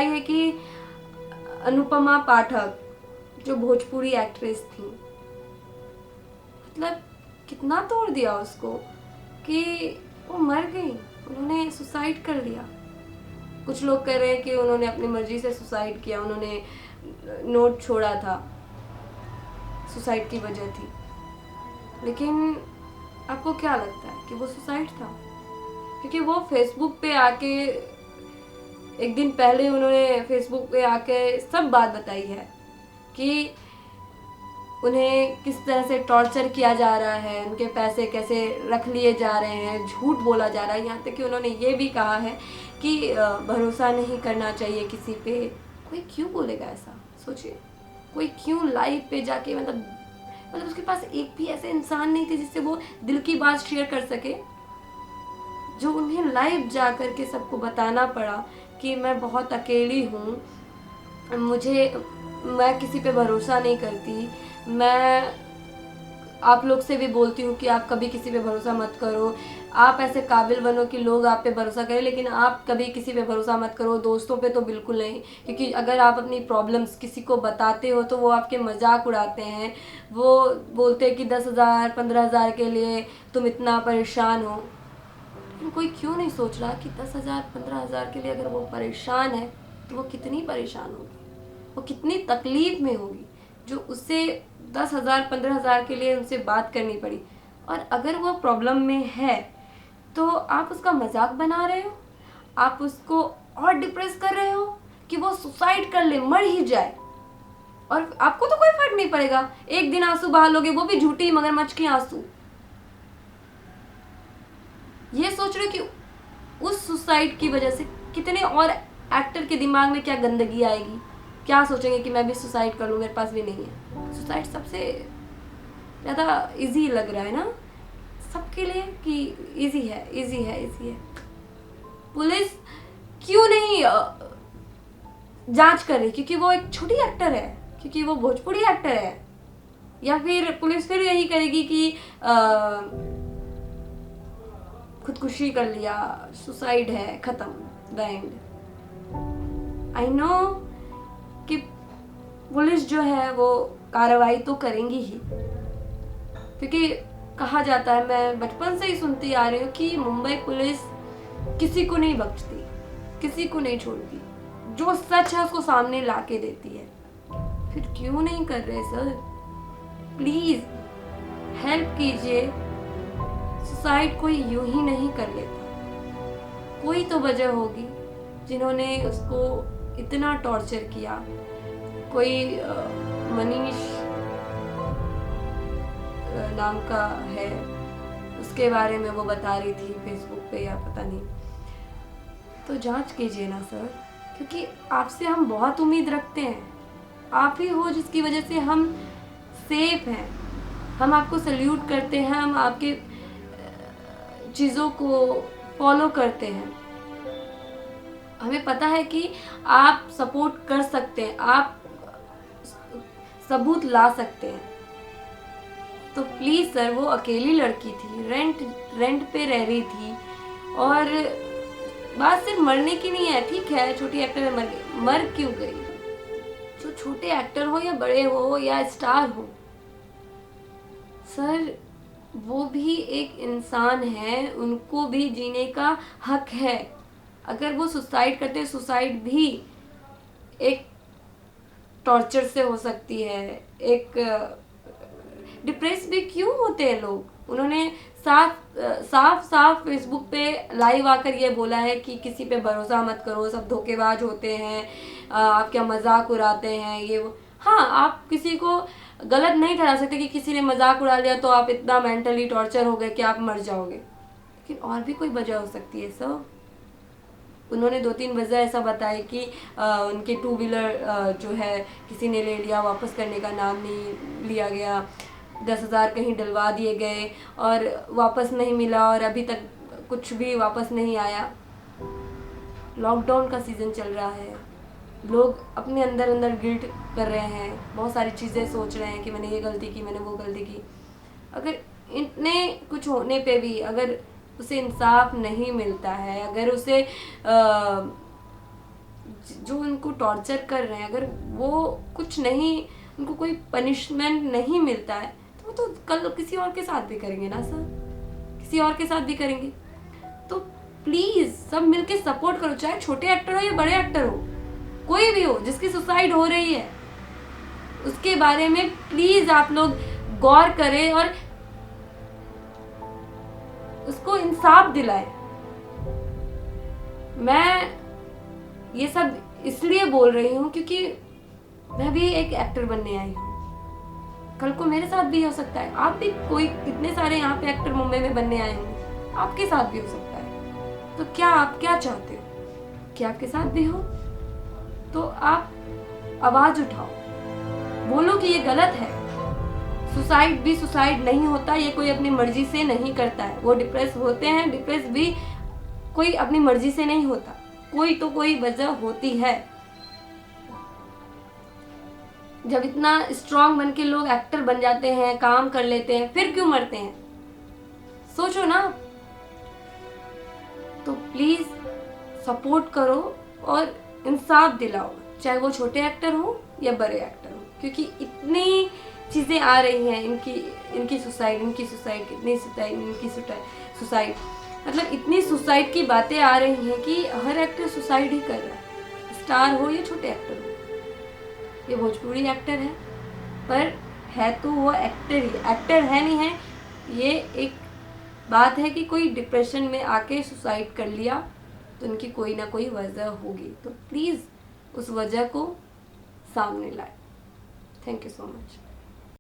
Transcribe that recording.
आई है कि अनुपमा पाठक जो भोजपुरी एक्ट्रेस थी, मतलब कितना तोड़ दिया उसको कि वो मर गई, उन्होंने सुसाइड कर लिया। कुछ लोग कह रहे हैं कि उन्होंने अपनी मर्जी से सुसाइड किया, उन्होंने नोट छोड़ा था, सुसाइड की वजह थी। लेकिन आपको क्या लगता है कि वो सुसाइड था? क्योंकि वो फेसबुक पे आके एक दिन पहले उन्होंने फेसबुक पे आके सब बात बताई है कि उन्हें किस तरह से टॉर्चर किया जा रहा है, उनके पैसे कैसे रख लिए जा रहे हैं, झूठ बोला जा रहा है। यहाँ तक कि उन्होंने ये भी कहा है कि भरोसा नहीं करना चाहिए किसी पे। कोई क्यों बोलेगा ऐसा? सोचिए, कोई क्यों लाइव पे जाके मतलब उसके पास एक भी ऐसे इंसान नहीं थे जिससे वो दिल की बात शेयर कर सके, जो उन्हें लाइव जा कर के सबको बताना पड़ा कि मैं बहुत अकेली हूँ, मैं किसी पे भरोसा नहीं करती, मैं आप लोग से भी बोलती हूँ कि आप कभी किसी पे भरोसा मत करो, आप ऐसे काबिल बनो कि लोग आप पे भरोसा करें, लेकिन आप कभी किसी पे भरोसा मत करो, दोस्तों पे तो बिल्कुल नहीं। क्योंकि अगर आप अपनी प्रॉब्लम्स किसी को बताते हो तो वो आपके मजाक उड़ाते हैं, वो बोलते हैं कि 10,000 15,000 के लिए तुम इतना परेशान हो। लेकिन कोई क्यों नहीं सोच रहा कि 10,000 15,000 के लिए अगर वो परेशान है तो वो कितनी परेशान होगी, वो कितनी तकलीफ में होगी जो उससे 10,000 15,000 के लिए उनसे बात करनी पड़ी। और अगर वो प्रॉब्लम में है तो आप उसका मजाक बना रहे हो, आप उसको और डिप्रेस कर रहे हो कि वो सुसाइड कर ले, मर ही जाए, और आपको तो कोई फर्क नहीं पड़ेगा। एक दिन आंसू बहा लोगे, वो भी झूठी मगरमच्छ के आंसू। ये सोच रहे हो कि उस सुसाइड की वजह से कितने और एक्टर के दिमाग में क्या गंदगी आएगी, क्या सोचेंगे कि मैं भी सुसाइड कर लूँ, मेरे पास भी नहीं है। सुसाइड सबसे ज़्यादा इजी लग रहा है ना सबके लिए कि इजी है, इजी है, इजी है। पुलिस क्यों नहीं जांच कर रही? क्योंकि वो एक छोटी एक्टर है, क्योंकि वो भोजपुरी एक्टर है, या फिर पुलिस फिर यही करेगी कि खुदकुशी कर लिया, सुसाइड है, खत्म, द एंड। आई नो कि पुलिस जो है वो कार्रवाई तो करेंगी ही, क्योंकि कहा जाता है, मैं बचपन से ही सुनती आ रही हूँ कि मुंबई पुलिस किसी को नहीं बख्शती, किसी को नहीं छोड़ती, जो सच है उसको सामने ला के देती है। फिर क्यों नहीं कर रहे सर? प्लीज हेल्प कीजिए। सुसाइड कोई यूं ही नहीं कर लेता, कोई तो वजह होगी जिन्होंने उसको इतना टॉर्चर किया। कोई मनीष नाम का है, उसके बारे में वो बता रही थी फेसबुक पे, या पता नहीं। तो जांच कीजिए ना सर, क्योंकि आपसे हम बहुत उम्मीद रखते हैं, आप ही हो जिसकी वजह से हम सेफ हैं, हम आपको सल्यूट करते हैं, हम आपके चीज़ों को फॉलो करते हैं। हमें पता है कि आप सपोर्ट कर सकते हैं, आप सबूत ला सकते हैं। तो प्लीज़ सर, वो अकेली लड़की थी, रेंट पे रह रही थी, और बात सिर्फ मरने की नहीं है। ठीक है, छोटी एक्टर है, मर क्यों गई? जो छोटे एक्टर हो या बड़े हो या स्टार हो सर, वो भी एक इंसान है, उनको भी जीने का हक है। अगर वो सुसाइड करते, सुसाइड भी एक टॉर्चर से हो सकती है, एक डिप्रेस भी क्यों होते हैं लोग? उन्होंने साफ फेसबुक पे लाइव आकर ये बोला है कि किसी पे भरोसा मत करो, सब धोखेबाज होते हैं, आप क्या मजाक उड़ाते हैं, ये वो। हाँ, आप किसी को गलत नहीं ठहरा सकते कि किसी ने मजाक उड़ा लिया तो आप इतना मेंटली टॉर्चर हो गए कि आप मर जाओगे, लेकिन और भी कोई वजह हो सकती है सर। उन्होंने 2-3 वजह ऐसा बताई कि उनके 2 व्हीलर जो है किसी ने ले लिया, वापस करने का नाम नहीं लिया गया, 10,000 कहीं डलवा दिए गए और वापस नहीं मिला, और अभी तक कुछ भी वापस नहीं आया। लॉकडाउन का सीज़न चल रहा है, लोग अपने अंदर गिल्ट कर रहे हैं, बहुत सारी चीज़ें सोच रहे हैं कि मैंने ये गलती की, मैंने वो गलती की। अगर इतने कुछ होने पे भी अगर उसे इंसाफ नहीं मिलता है, अगर उसे जो उनको टॉर्चर कर रहे हैं, अगर वो कुछ नहीं, उनको कोई पनिशमेंट नहीं मिलता है, तो वो तो कल किसी और के साथ भी करेंगे ना सर, किसी और के साथ भी करेंगे। तो प्लीज सब मिलके सपोर्ट करो, चाहे छोटे एक्टर हो या बड़े एक्टर हो, कोई भी हो जिसकी सुसाइड हो रही है, उसके बारे में प्लीज आप लोग गौर करें और उसको इंसाफ दिलाएं। मैं ये सब इसलिए बोल रही हूँ क्योंकि मैं भी एक एक्टर बनने आई हूँ, कल को मेरे साथ भी हो सकता है, आप भी, कोई कितने सारे यहाँ पे एक्टर मुंबई में बनने आए होंगे, आपके साथ भी हो सकता है। तो क्या आप क्या चाहते हो कि आपके साथ भी हो? तो आप आवाज उठाओ, बोलो कि ये गलत है। सुसाइड भी सुसाइड नहीं होता, ये कोई अपनी मर्जी से नहीं करता है। वो डिप्रेस होते हैं, डिप्रेस भी कोई अपनी मर्जी से नहीं होता, कोई तो कोई वजह होती है। जब इतना स्ट्रांग बन के लोग एक्टर बन जाते हैं, काम कर लेते हैं, फिर क्यों मरते हैं? सोचो ना। तो प्लीज सपोर्ट करो और इंसाफ दिलाओ, चाहे वो छोटे एक्टर हो या बड़े एक्टर हो, क्योंकि इतनी चीजें आ रही हैं, इनकी सुसाइड, इतनी सुसाइड, मतलब इतनी सुसाइड की बातें आ रही हैं कि हर एक्टर सुसाइड ही कर रहा है, स्टार हो या छोटे एक्टर हो। ये भोजपुरी एक्टर है, पर है तो वो एक्टर ही, एक्टर है नहीं है। ये एक बात है कि कोई डिप्रेशन में आके सुसाइड कर लिया, तो उनकी कोई ना कोई वजह होगी। तो प्लीज़ उस वजह को सामने लाए। Thank you so much.